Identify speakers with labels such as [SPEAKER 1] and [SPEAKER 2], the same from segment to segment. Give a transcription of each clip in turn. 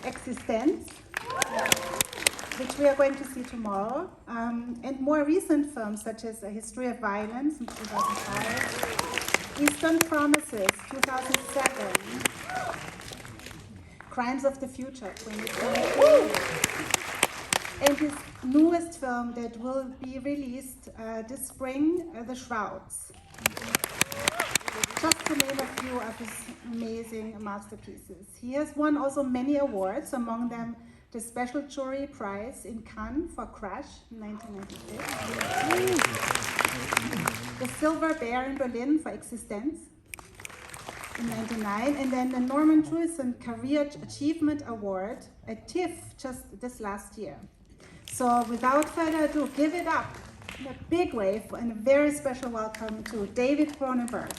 [SPEAKER 1] Existence, which we are going to see tomorrow, and more recent films such as A History of Violence in 2005, Eastern Promises, 2007, Crimes of the Future, 2022, and his newest film that will be released this spring, The Shrouds. Just to name a few of his amazing masterpieces. He has won also many awards, among them the Special Jury Prize in Cannes for Crash in 1996, the Silver Bear in Berlin for Existence in 1999, and then the Norman Jewison Career Achievement Award at TIFF just this last year. So without further ado, give it up in a big way and a very special welcome to David Cronenberg.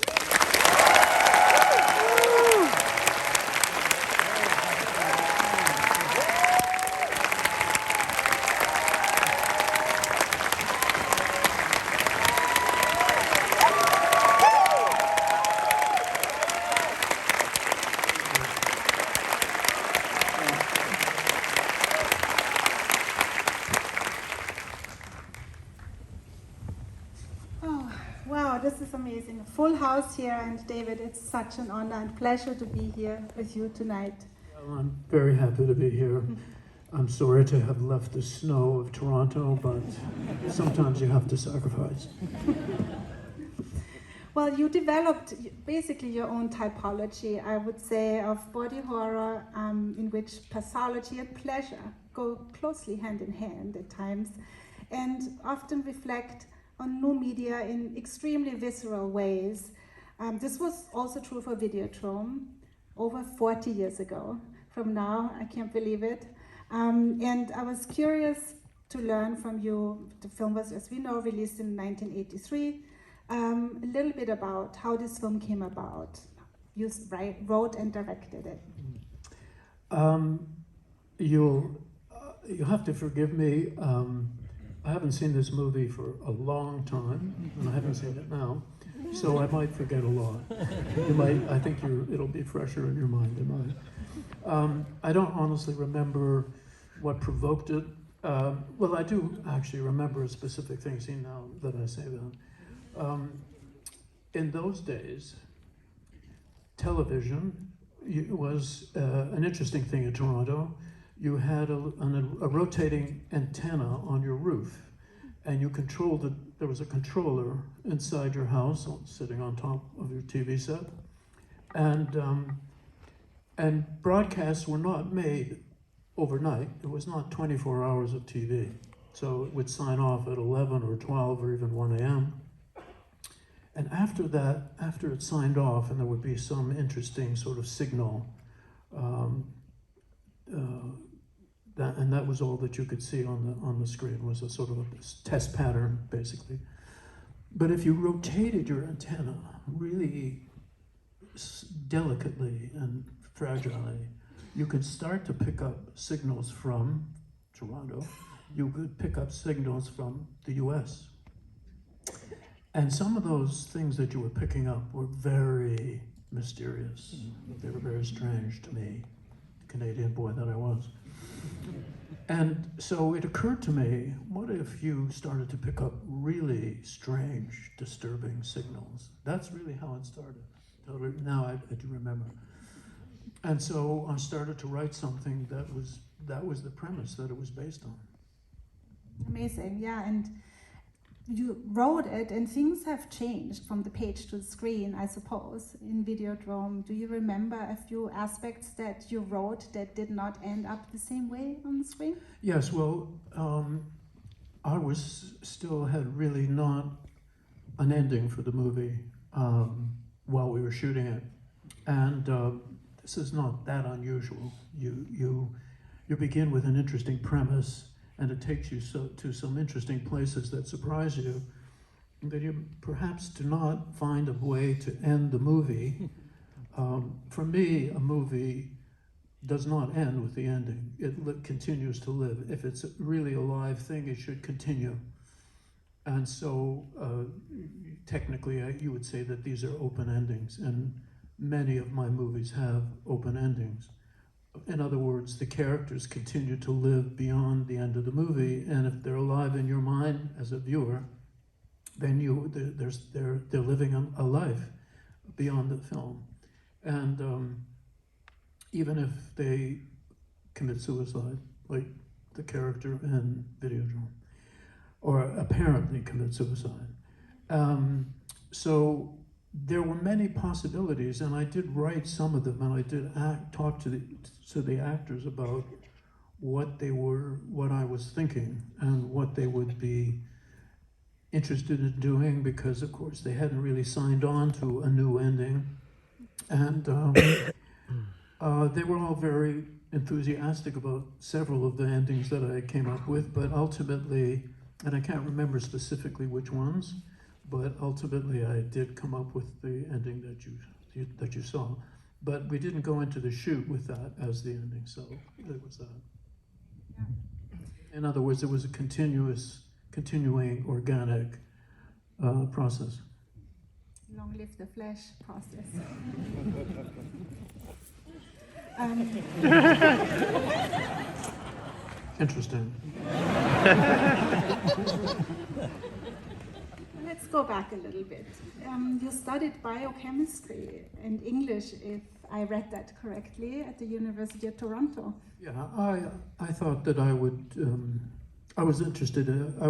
[SPEAKER 1] This is amazing. A full house here, and David, it's such an honor and pleasure to be here with you tonight.
[SPEAKER 2] Well, I'm very happy to be here. I'm sorry to have left the snow of Toronto, but sometimes you have to sacrifice.
[SPEAKER 1] Well, you developed basically your own typology, I would say, of body horror, in which pathology and pleasure go closely hand in hand at times, and often reflect on new media in extremely visceral ways. This was also true for Videodrome over 40 years ago. From now, I can't believe it. And I was curious to learn from you. The film was, as we know, released in 1983. A little bit about how this film came about. You wrote and directed it.
[SPEAKER 2] You'll have to forgive me. I haven't seen this movie for a long time, and I haven't seen it now, so I might forget a lot. I think it'll be fresher in your mind than mine. I don't honestly remember what provoked it. Well, I do actually remember a specific thing, see now that I say that. In those days, television was an interesting thing in Toronto. You had a rotating antenna on your roof, and you controlled it. There was a controller inside your house, sitting on top of your TV set, and broadcasts were not made overnight. It was not 24 hours of TV, so it would sign off at 11 or 12 or even 1 a.m. And after that, after it signed off, and there would be some interesting sort of signal. And that was all that you could see on the screen, was a sort of a test pattern, basically. But if you rotated your antenna really delicately and fragilely, you could start to pick up signals from Toronto. You could pick up signals from the US. And some of those things that you were picking up were very mysterious. They were very strange to me, the Canadian boy that I was. And so it occurred to me, what if you started to pick up really strange, disturbing signals? That's really how it started. Now I do remember. And so I started to write something that was the premise that it was based on.
[SPEAKER 1] Amazing, yeah, and you wrote it, and things have changed from the page to the screen, I suppose, in Videodrome. Do you remember a few aspects that you wrote that did not end up the same way on the screen?
[SPEAKER 2] Yes, well, I had really not an ending for the movie while we were shooting it. And this is not that unusual. You begin with an interesting premise, and it takes you to some interesting places that surprise you, that you perhaps do not find a way to end the movie. For me, a movie does not end with the ending. It continues to live. If it's really a live thing, it should continue. And so, technically, you would say that these are open endings, and many of my movies have open endings. in other words, the characters continue to live beyond the end of the movie, and if they're alive in your mind as a viewer, then they're living a life beyond the film. And even if they commit suicide, like the character in Videodrome, or apparently commit suicide. So there were many possibilities, and I did write some of them, and I did talk to the actors about what I was thinking, and what they would be interested in doing, because of course they hadn't really signed on to a new ending, and they were all very enthusiastic about several of the endings that I came up with, but ultimately, and I can't remember specifically which ones, but ultimately I did come up with the ending that you saw. But we didn't go into the shoot with that as the ending, so it was that. Yeah. In other words, it was a continuing, organic process.
[SPEAKER 1] Long live the flesh process.
[SPEAKER 2] Interesting.
[SPEAKER 1] Let's go back a little bit. You studied biochemistry and English, if I read that correctly, at the University of Toronto.
[SPEAKER 2] Yeah, I thought that I would. I was interested. I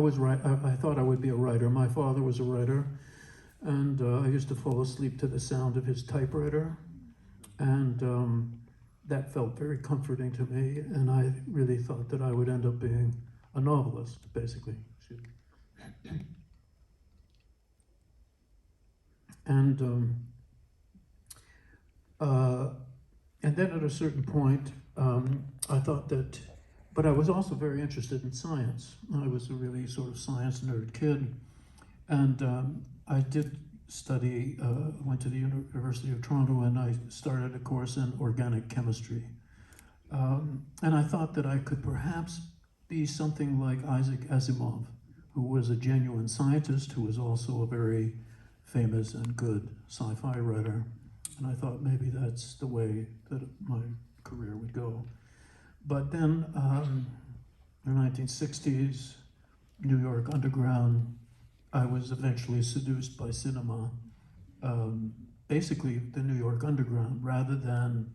[SPEAKER 2] thought I would be a writer. My father was a writer, and I used to fall asleep to the sound of his typewriter, and that felt very comforting to me. And I really thought that I would end up being a novelist, basically. And then at a certain point, I thought that, but I was also very interested in science. I was a really sort of science nerd kid, and I did study, went to the University of Toronto, and I started a course in organic chemistry. And I thought that I could perhaps be something like Isaac Asimov, who was a genuine scientist, who was also a very famous and good sci-fi writer. And I thought maybe that's the way that my career would go. But then, in the 1960s, New York Underground, I was eventually seduced by cinema. Basically, the New York Underground, rather than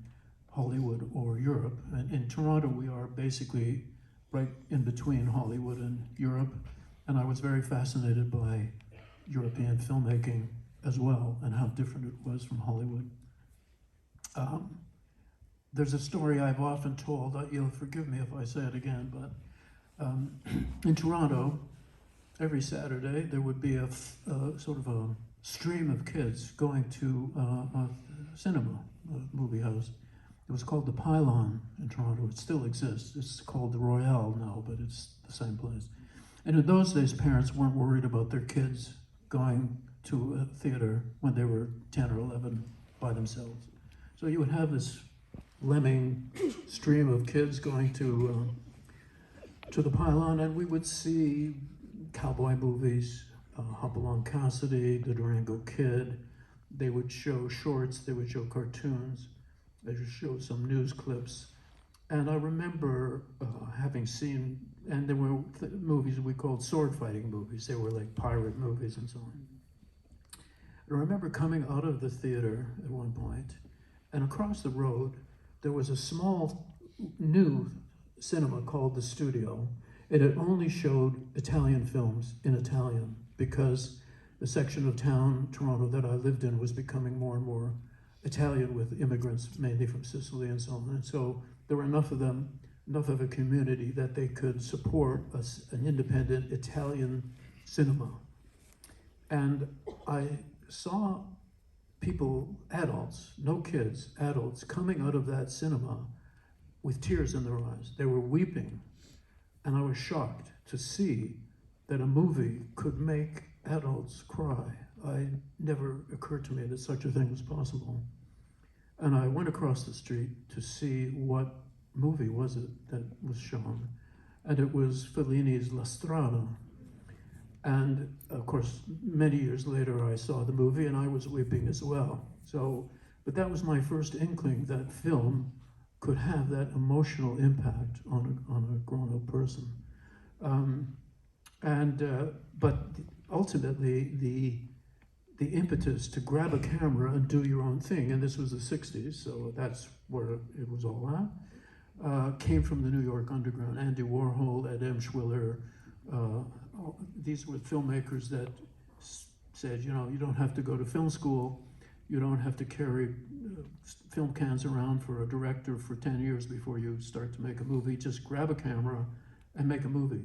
[SPEAKER 2] Hollywood or Europe. And in Toronto, we are basically right in between Hollywood and Europe. And I was very fascinated by European filmmaking as well, and how different it was from Hollywood. There's a story I've often told, you'll forgive me if I say it again, but in Toronto, every Saturday there would be a sort of a stream of kids going to a cinema, a movie house. It was called the Pylon in Toronto. It still exists. It's called the Royale now, but it's the same place. And in those days, parents weren't worried about their kids going to a theater when they were 10 or 11 by themselves. So you would have this lemming stream of kids going to the Pylon, and we would see cowboy movies, Hopalong Cassidy, The Durango Kid. They would show shorts, they would show cartoons, they would show some news clips. And I remember having seen, and there were movies we called sword fighting movies. They were like pirate movies and so on. I remember coming out of the theater at one point, and across the road, there was a small new cinema called The Studio. It had only showed Italian films in Italian, because the section of town, Toronto, that I lived in was becoming more and more Italian, with immigrants mainly from Sicily and so on. And so there were enough of them, enough of a community that they could support an independent Italian cinema. And I saw people, adults, no kids, adults, coming out of that cinema with tears in their eyes. They were weeping. And I was shocked to see that a movie could make adults cry. It never occurred to me that such a thing was possible. And I went across the street to see what movie was it that was shown. And it was Fellini's La Strada. And of course, many years later, I saw the movie and I was weeping as well. So, but that was my first inkling that film could have that emotional impact on a grown-up person. But ultimately, the impetus to grab a camera and do your own thing, and this was the 60s, so that's where it was all at, came from the New York Underground. Andy Warhol, Ed Emshwiller, these were filmmakers that said, you know, you don't have to go to film school, you don't have to carry film cans around for a director for 10 years before you start to make a movie. Just grab a camera and make a movie.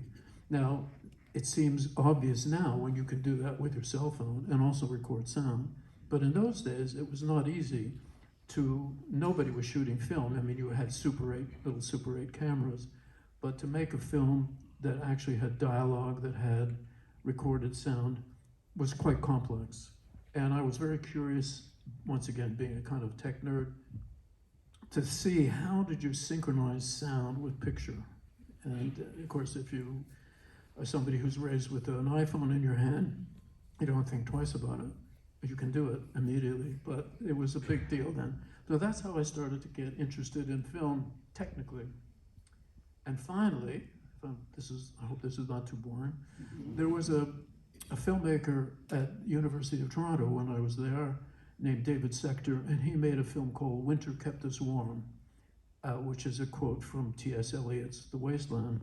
[SPEAKER 2] Now, it seems obvious now when you can do that with your cell phone and also record sound, but in those days it was not easy nobody was shooting film. I mean, you had little Super 8 cameras, but to make a film that actually had dialogue, that had recorded sound, was quite complex. And I was very curious, once again, being a kind of tech nerd, to see how did you synchronize sound with picture. And of course, if you are somebody who's raised with an iPhone in your hand, you don't think twice about it. You can do it immediately, but it was a big deal then. So that's how I started to get interested in film technically. And finally, I hope this is not too boring, there was a filmmaker at University of Toronto when I was there named David Sector, and he made a film called Winter Kept Us Warm, which is a quote from T.S. Eliot's The Wasteland.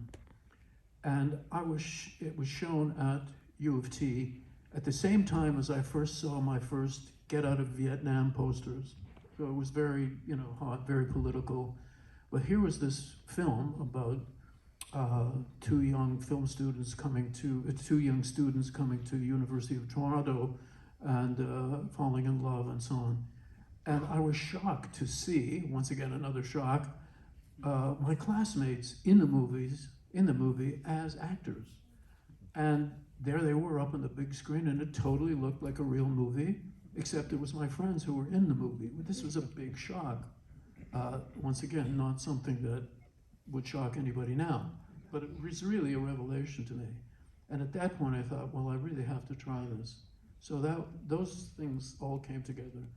[SPEAKER 2] And it was shown at U of T at the same time as I first saw my first Get Out of Vietnam posters. So it was very, hot, very political. But here was this film about two young students coming to University of Toronto and falling in love and so on. And I was shocked to see, once again another shock, my classmates in the movie as actors. And there they were up on the big screen, and it totally looked like a real movie, except it was my friends who were in the movie. This was a big shock. Once again, not something that would shock anybody now, but it was really a revelation to me. And at that point I thought, well, I really have to try this. So those things all came together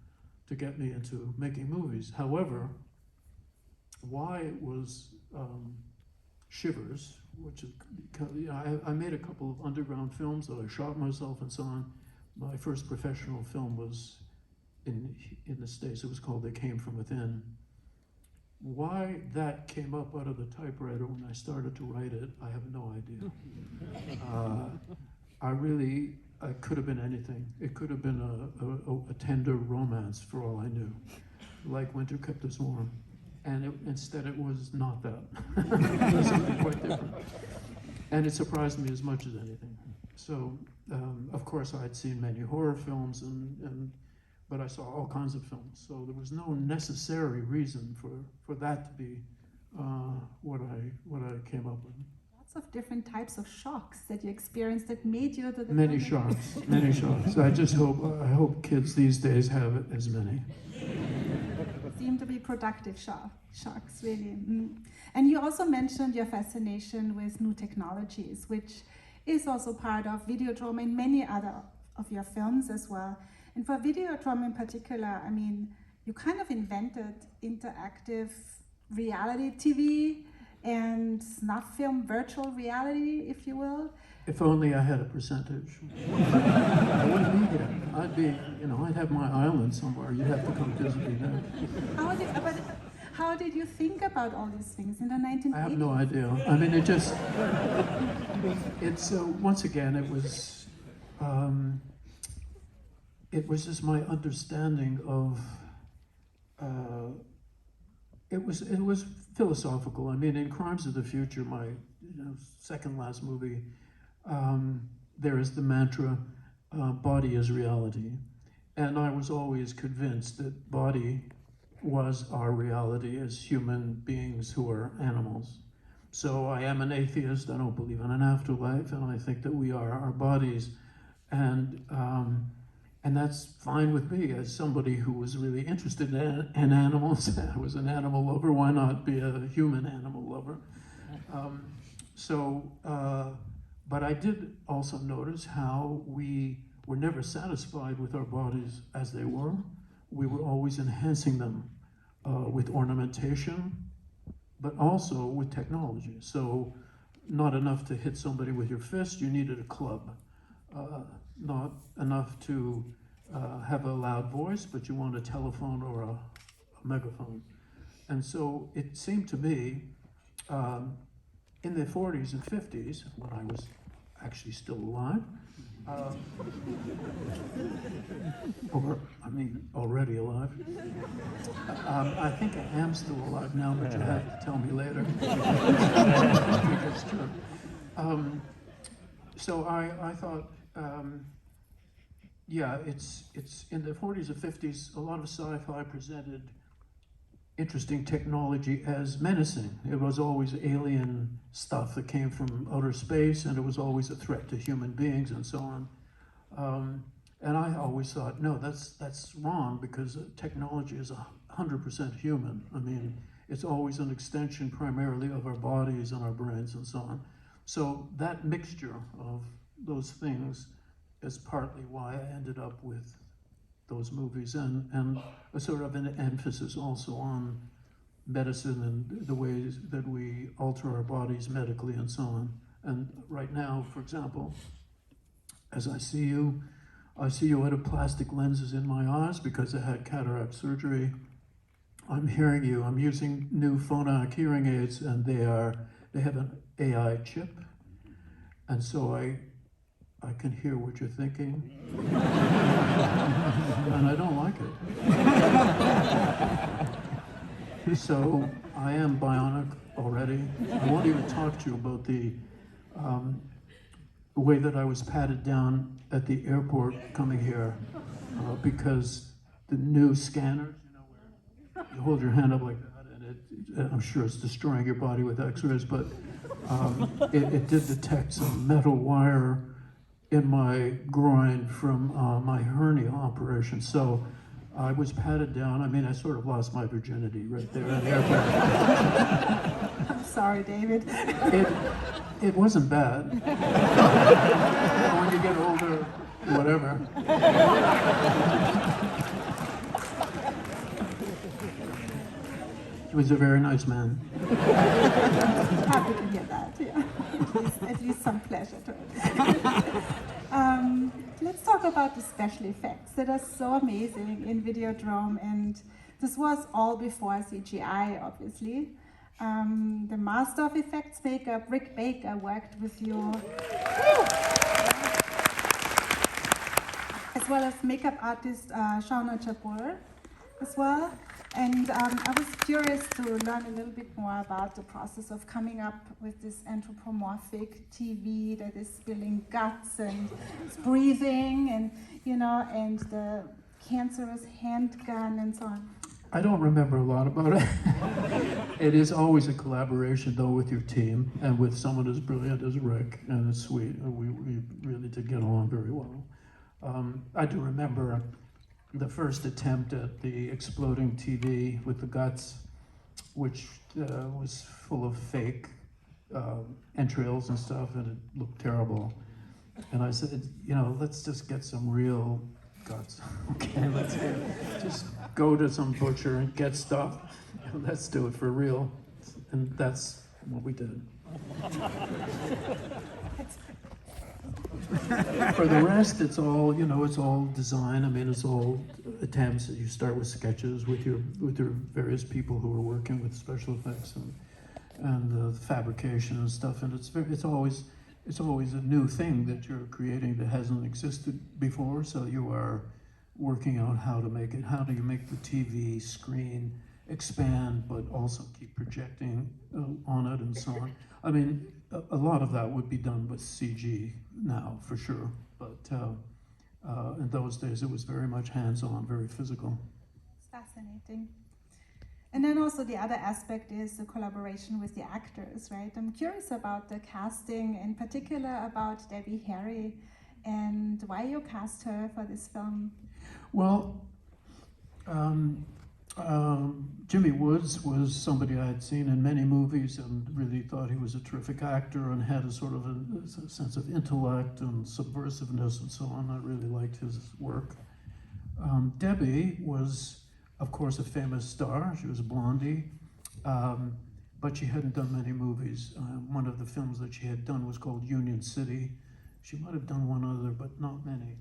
[SPEAKER 2] to get me into making movies. However, why it was Shivers, which is, I made a couple of underground films that I shot myself and so on. My first professional film was in the States. It was called They Came From Within. Why that came up out of the typewriter when I started to write it, I have no idea. It could have been anything. It could have been a tender romance for all I knew, like Winter Kept Us Warm. And instead it was not that. It was something quite different. And it surprised me as much as anything. So, of course, I'd seen many horror films, but I saw all kinds of films. So there was no necessary reason for that to be what I came up with.
[SPEAKER 1] Lots of different types of shocks that you experienced that made you the
[SPEAKER 2] many shocks. I hope kids these days have as many.
[SPEAKER 1] Seem to be productive shocks, really. And you also mentioned your fascination with new technologies, which is also part of Videodrome and many other of your films as well. And for Videodrome in particular, I mean, you kind of invented interactive reality TV and snuff film virtual reality, if you will.
[SPEAKER 2] If only I had a percentage. I wouldn't need it. I'd have my island somewhere. You'd have to come visit me there.
[SPEAKER 1] How did you think about all these things in the 1980s?
[SPEAKER 2] I have no idea. I mean, once again, it was just my understanding of, it was philosophical. I mean, in Crimes of the Future, my second last movie, there is the mantra, body is reality. And I was always convinced that body was our reality as human beings who are animals. So I am an atheist, I don't believe in an afterlife, and I think that we are our bodies. And that's fine with me as somebody who was really interested in animals. I was an animal lover, why not be a human animal lover? But I did also notice how we were never satisfied with our bodies as they were. We were always enhancing them with ornamentation, but also with technology. So not enough to hit somebody with your fist, you needed a club. Not enough to have a loud voice, but you want a telephone or a megaphone. And so it seemed to me, in the 40s and 50s, when I was actually still alive, or, I mean, already alive. I think I am still alive now, but you have to tell me later. I think that's true. So I thought, yeah, it's in the 40s and 50s, a lot of sci-fi presented interesting technology as menacing. It was always alien stuff that came from outer space, and it was always a threat to human beings and so on. And I always thought, no, that's wrong, because technology is 100% human. I mean, it's always an extension primarily of our bodies and our brains and so on. So that mixture of those things is partly why I ended up with those movies, and a sort of an emphasis also on medicine and the ways that we alter our bodies medically and so on. And right now, for example, as I see you out of plastic lenses in my eyes because I had cataract surgery. I'm hearing you. I'm using new Phonak hearing aids, and they have an AI chip, and so I can hear what you're thinking, and I don't like it. So I am bionic already. I won't even talk to you about the way that I was patted down at the airport coming here, because the new scanners, you know, where you hold your hand up like that, and I'm sure it's destroying your body with x-rays, but it did detect some metal wire in my groin from my hernia operation. So I was patted down. I mean, I sort of lost my virginity right there at the airport.
[SPEAKER 1] I'm sorry, David.
[SPEAKER 2] It wasn't bad. When you get older, whatever. He was a very nice man.
[SPEAKER 1] Happy to hear that, yeah. At least some pleasure to it. Let's talk about the special effects that are so amazing in Videodrome, and this was all before CGI, obviously. The master of effects maker, Rick Baker, worked with you, as well as makeup artist Shauna Jabur as well. And I was curious to learn a little bit more about the process of coming up with this anthropomorphic TV that is spilling guts and it's breathing, and and the cancerous handgun and so on.
[SPEAKER 2] I don't remember a lot about it. It is always a collaboration, though, with your team and with someone as brilliant as Rick, and it's sweet. We really did get along very well. I do remember the first attempt at the exploding TV with the guts, which was full of fake entrails and stuff, and it looked terrible. And I said, let's just get some real guts. Okay, let's just go to some butcher and get stuff. Let's do it for real. And that's what we did. For the rest, it's all, it's all design. I mean, it's all attempts. You start with sketches with your various people who are working with special effects and fabrication and stuff. And it's always a new thing that you're creating that hasn't existed before. So you are working out how to make it. How do you make the TV screen expand, but also keep projecting on it and so on? I mean, a lot of that would be done with CG now, for sure. But in those days, it was very much hands-on, very physical.
[SPEAKER 1] It's fascinating. And then also the other aspect is the collaboration with the actors, right? I'm curious about the casting, in particular about Debbie Harry, and why you cast her for this film.
[SPEAKER 2] Well, Jimmy Woods was somebody I had seen in many movies and really thought he was a terrific actor and had a sort of a sense of intellect and subversiveness and so on. I really liked his work. Debbie was of course, a famous star. She was a blondie, but she hadn't done many movies. One of the films that she had done was called Union City. She might have done one other, but not many.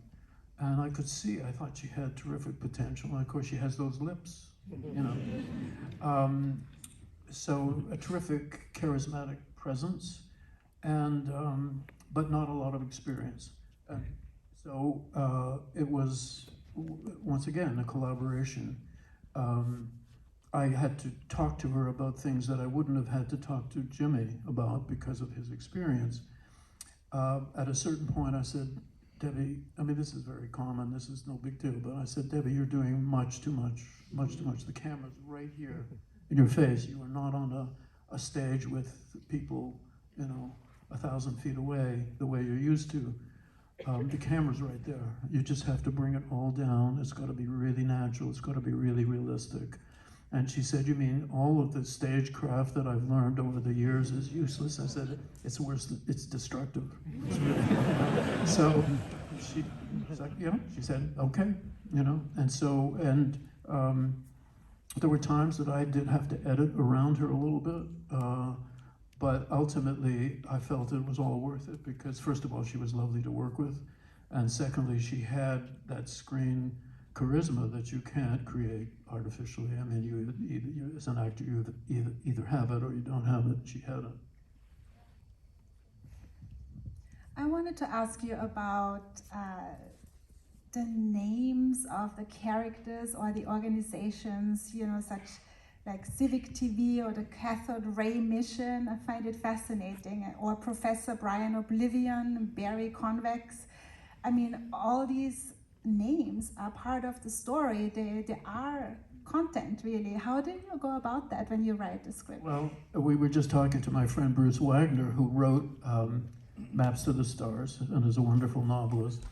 [SPEAKER 2] And I could see, I thought she had terrific potential. And of course, she has those lips, you know. So a terrific, charismatic presence, and but not a lot of experience. And so it was, once again, a collaboration. I had to talk to her about things that I wouldn't have had to talk to Jimmy about because of his experience. At a certain point, I said, Debbie, I mean, this is very common, this is no big deal, but I said, Debbie, you're doing much too much. The camera's right here in your face. You are not on a stage with people, you know, 1,000 feet away, the way you're used to. The camera's right there. You just have to bring it all down. It's got to be really natural. It's got to be really realistic. And she said, you mean all of the stagecraft that I've learned over the years is useless? I said, it's worse, it's destructive. It's really, so she said, okay, you know. And so, there were times that I did have to edit around her a little bit, but ultimately I felt it was all worth it because first of all, she was lovely to work with. And secondly, she had that screen charisma that you can't create artificially. I mean, you as an actor, you either have it or you don't have it. She had it.
[SPEAKER 1] I wanted to ask you about the names of the characters or the organizations, you know, such like Civic TV or the Cathode Ray Mission. I find it fascinating. Or Professor Brian Oblivion, Barry Convex. I mean, all these names are part of the story. They are content, really. How do you go about that when you write the script?
[SPEAKER 2] Well, we were just talking to my friend Bruce Wagner, who wrote Maps to the Stars and is a wonderful novelist.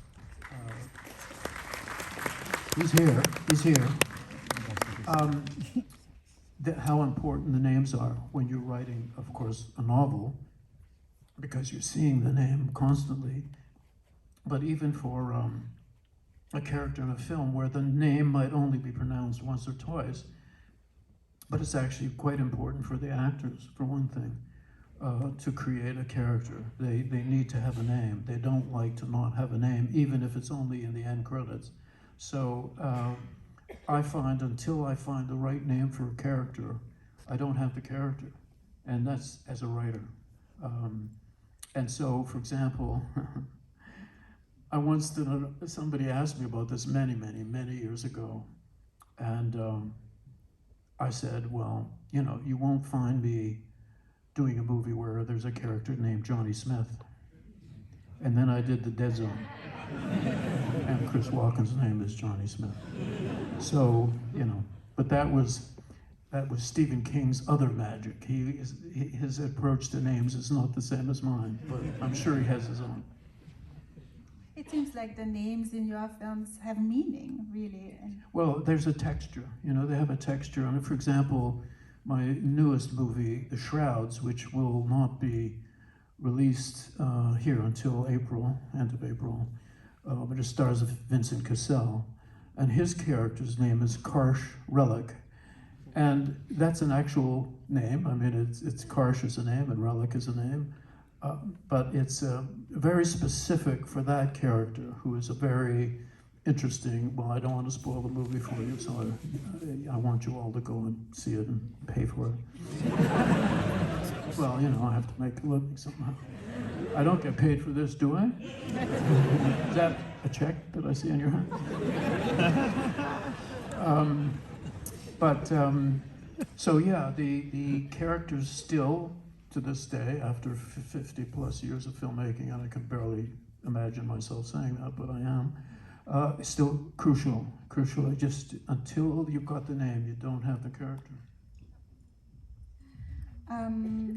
[SPEAKER 2] He's here. How important the names are when you're writing, of course, a novel, because you're seeing the name constantly. But even for a character in a film where the name might only be pronounced once or twice, but it's actually quite important for the actors, for one thing, to create a character. They need to have a name. They don't like to not have a name, even if it's only in the end credits. So I find until I find the right name for a character, I don't have the character, and that's as a writer. And so, for example, I once did somebody asked me about this many years ago, and I said, well, you know, you won't find me doing a movie where there's a character named Johnny Smith. And then I did The Dead Zone, and Chris Walken's name is Johnny Smith. So, you know, but that was Stephen King's other magic. His approach to names is not the same as mine, but I'm sure he has his own.
[SPEAKER 1] It seems like the names in your films have meaning, really.
[SPEAKER 2] Well, there's a texture, you know, they have a texture. And for example, my newest movie, The Shrouds, which will not be released here until April, end of April, but it stars Vincent Cassel, and his character's name is Karsh Relic, and that's an actual name. I mean, it's Karsh is a name and Relic is a name, but it's very specific for that character, who is a very interesting, well, I don't want to spoil the movie for you, so I want you all to go and see it and pay for it. Well, you know, I have to make a living somehow. I don't get paid for this, do I? Is that a check that I see in your hand? So yeah, the characters still, to this day, after 50 plus years of filmmaking, and I can barely imagine myself saying that, but I am, still crucial. Just until you've got the name, you don't have the character.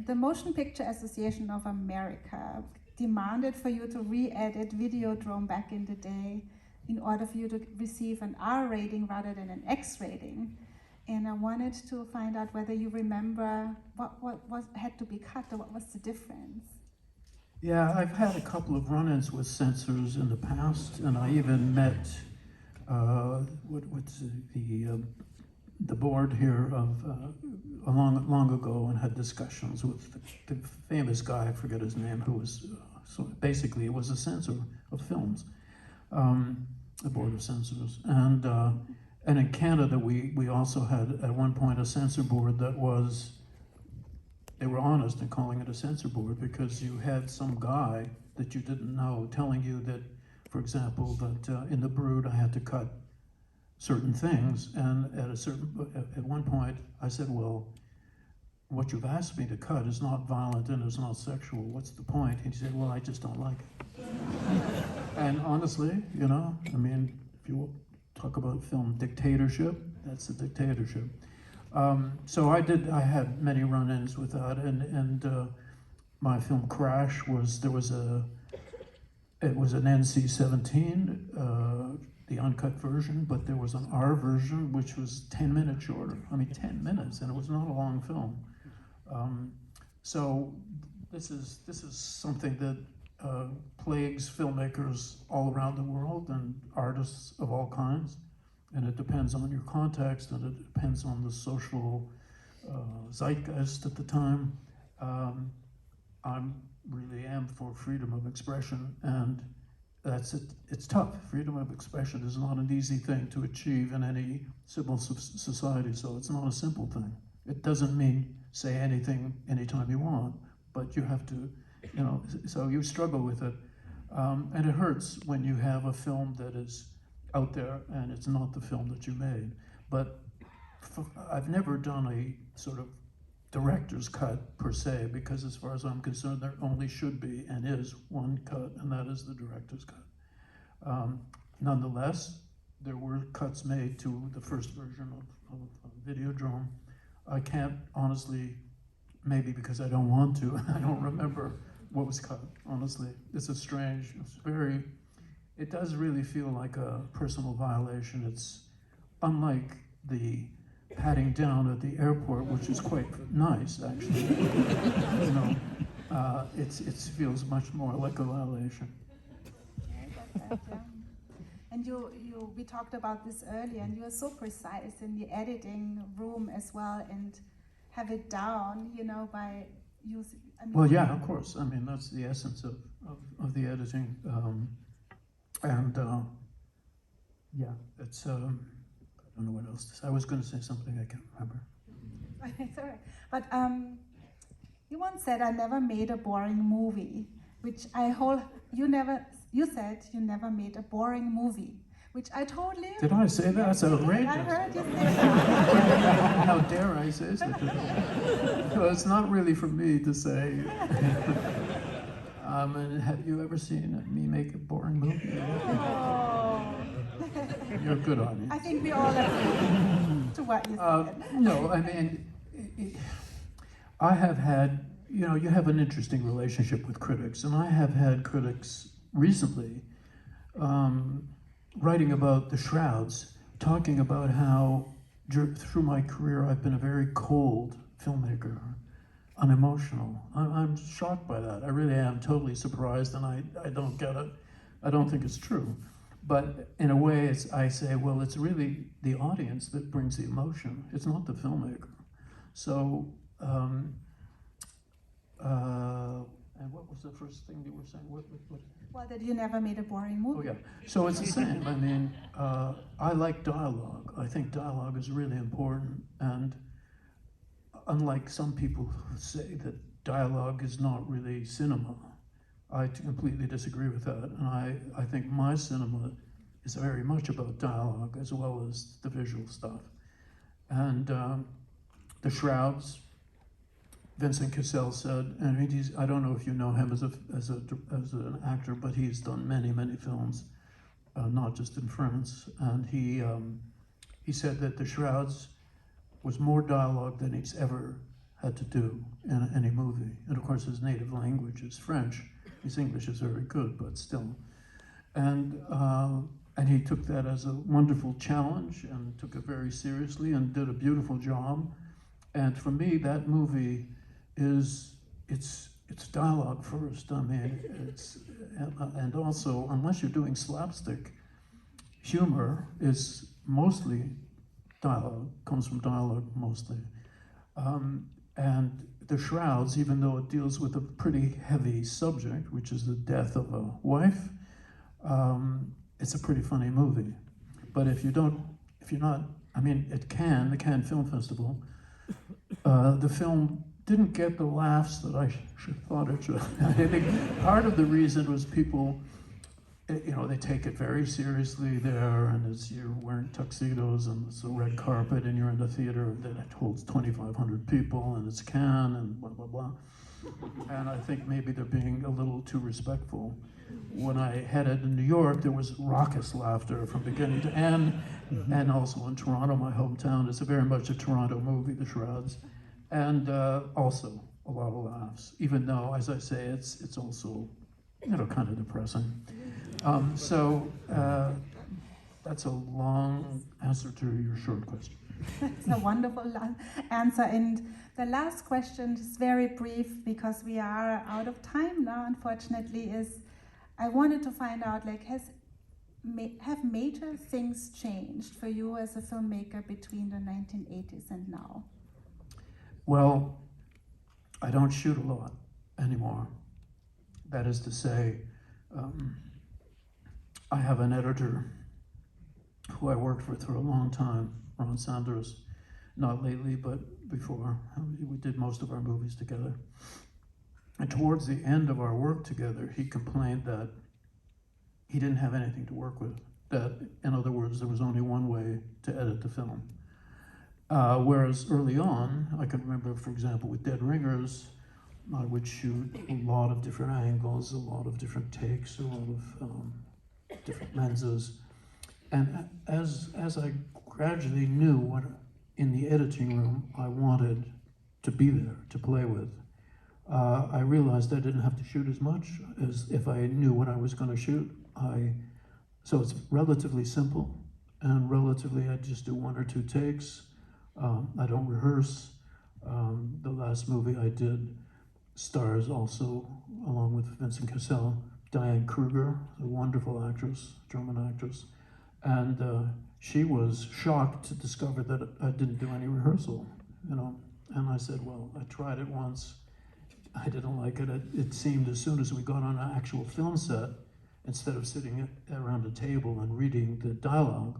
[SPEAKER 1] The Motion Picture Association of America demanded for you to re-edit Videodrome back in the day in order for you to receive an R rating rather than an X rating. And I wanted to find out whether you remember what had to be cut, or what was the difference?
[SPEAKER 2] Yeah, I've had a couple of run-ins with censors in the past, and I even met the board here of long ago and had discussions with the famous guy, I forget his name, who was so basically was a censor of films, the board of censors, and in Canada we also had at one point a censor board that was. They were honest in calling it a censor board because you had some guy that you didn't know telling you that, for example, that in The Brood I had to cut certain things, and at one point I said, well, what you've asked me to cut is not violent and it's not sexual. What's the point? And he said, well, I just don't like it. And honestly, you know, I mean, if you talk about film dictatorship, that's a dictatorship. So I had many run-ins with that, and my film Crash it was an NC-17, the uncut version, but there was an R version which was 10 minutes shorter. I mean, 10 minutes, and it was not a long film. So this is something that plagues filmmakers all around the world and artists of all kinds. And it depends on your context, and it depends on the social zeitgeist at the time. I really am for freedom of expression, and that's it. It's tough. Freedom of expression is not an easy thing to achieve in any civil society, so it's not a simple thing. It doesn't mean say anything anytime you want, but you have to, you know, so you struggle with it. And it hurts when you have a film that is out there and it's not the film that you made. But I've never done a sort of director's cut per se, because as far as I'm concerned, there only should be and is one cut, and that is the director's cut. Nonetheless, there were cuts made to the first version of Videodrome. I can't honestly, maybe because I don't want to, I don't remember what was cut, honestly. It's it does really feel like a personal violation. It's unlike the patting down at the airport, which is quite nice, actually. You know, it feels much more like a violation.
[SPEAKER 1] And we talked about this earlier, and you are so precise in the editing room as well, and have it down, you know, by using. I mean,
[SPEAKER 2] well, yeah, of course. I mean, that's the essence of the editing. Yeah, it's, I don't know what else to say. I was going to say something, I can't remember.
[SPEAKER 1] It's all right. But you once said, I never made a boring movie, which you said you never made a boring movie, which I totally...
[SPEAKER 2] Did I say that? That's outrageous.
[SPEAKER 1] I heard you say that.
[SPEAKER 2] How dare I say such a thing? Well, it's not really for me to say. And have you ever seen me make a boring movie?
[SPEAKER 1] Oh.
[SPEAKER 2] You're a good audience.
[SPEAKER 1] I think we all agree to what you said.
[SPEAKER 2] No, I mean, I have had, you know, you have an interesting relationship with critics, and I have had critics recently writing about The Shrouds, talking about how through my career I've been a very cold filmmaker, unemotional. I'm shocked by that. I really am totally surprised, and I don't get it. I don't think it's true. But in a way, I say, well, it's really the audience that brings the emotion. It's not the filmmaker. So, and what was the first thing you were saying? What?
[SPEAKER 1] Well, that you never made a boring movie.
[SPEAKER 2] Oh, yeah. So it's the same. I mean, I like dialogue. I think dialogue is really important. And unlike some people who say that dialogue is not really cinema, I completely disagree with that. And I think my cinema is very much about dialogue as well as the visual stuff. And The Shrouds, Vincent Cassel said, and I don't know if you know him as an actor, but he's done many, many films, not just in France. And he said that The Shrouds was more dialogue than he's ever had to do in any movie. And of course, his native language is French. His English is very good, but still. And he took that as a wonderful challenge and took it very seriously and did a beautiful job. And for me, that movie it's dialogue first. I mean, and also, unless you're doing slapstick, humor is mostly dialogue, comes from dialogue mostly. And the Shrouds, even though it deals with a pretty heavy subject, which is the death of a wife, it's a pretty funny movie. But if you're not, I mean, the Cannes Film Festival, the film didn't get the laughs that I thought it should. I think part of the reason was people, they take it very seriously there, and you're wearing tuxedos, and it's a red carpet, and you're in the theater that it holds 2,500 people, and it's Cannes, and blah, blah, blah. And I think maybe they're being a little too respectful. When I headed to New York, there was raucous laughter from beginning to end, and also in Toronto, my hometown. It's very much a Toronto movie, The Shrouds, and also a lot of laughs, even though, as I say, it's also, kind of depressing. So that's a long answer to your short question.
[SPEAKER 1] It's a wonderful answer. And the last question is very brief because we are out of time now, unfortunately, is I wanted to find out, like, have major things changed for you as a filmmaker between the 1980s and now?
[SPEAKER 2] Well, I don't shoot a lot anymore. That is to say, I have an editor who I worked with for a long time, Ron Sanders, not lately, but before. We did most of our movies together. And towards the end of our work together, he complained that he didn't have anything to work with. That, in other words, there was only one way to edit the film. Whereas early on, I can remember, for example, with Dead Ringers, I would shoot a lot of different angles, a lot of different takes, a lot of different lenses. And as I gradually knew what in the editing room I wanted to be there, to play with, I realized I didn't have to shoot as much as if I knew what I was going to shoot. So it's relatively simple, and relatively I just do 1 or 2 takes. I don't rehearse. The last movie I did stars also, along with Vincent Cassel, Diane Kruger, a wonderful actress, German actress, and she was shocked to discover that I didn't do any rehearsal, And I said, well, I tried it once. I didn't like it. It seemed as soon as we got on an actual film set, instead of sitting around a table and reading the dialogue,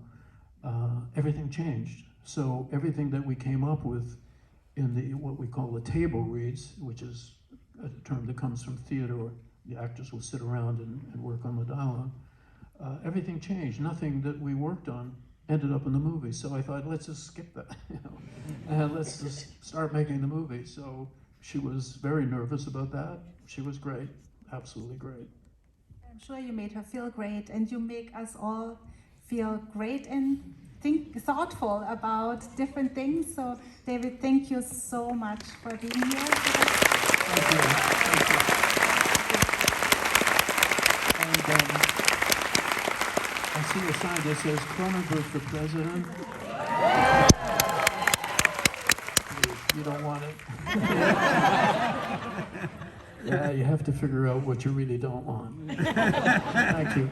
[SPEAKER 2] everything changed. So everything that we came up with in what we call the table reads, which is a term that comes from theater, where the actors will sit around and work on the dialogue, everything changed. Nothing that we worked on ended up in the movie. So I thought, let's just skip that, and let's just start making the movie. So she was very nervous about that. She was great, absolutely great.
[SPEAKER 1] I'm sure you made her feel great, and you make us all feel great and thoughtful about different things. So, David, thank you so much for being here.
[SPEAKER 2] Thank you. And I see a sign that says Cronenberg for president. You don't want it. Yeah, you have to figure out what you really don't want. Thank you.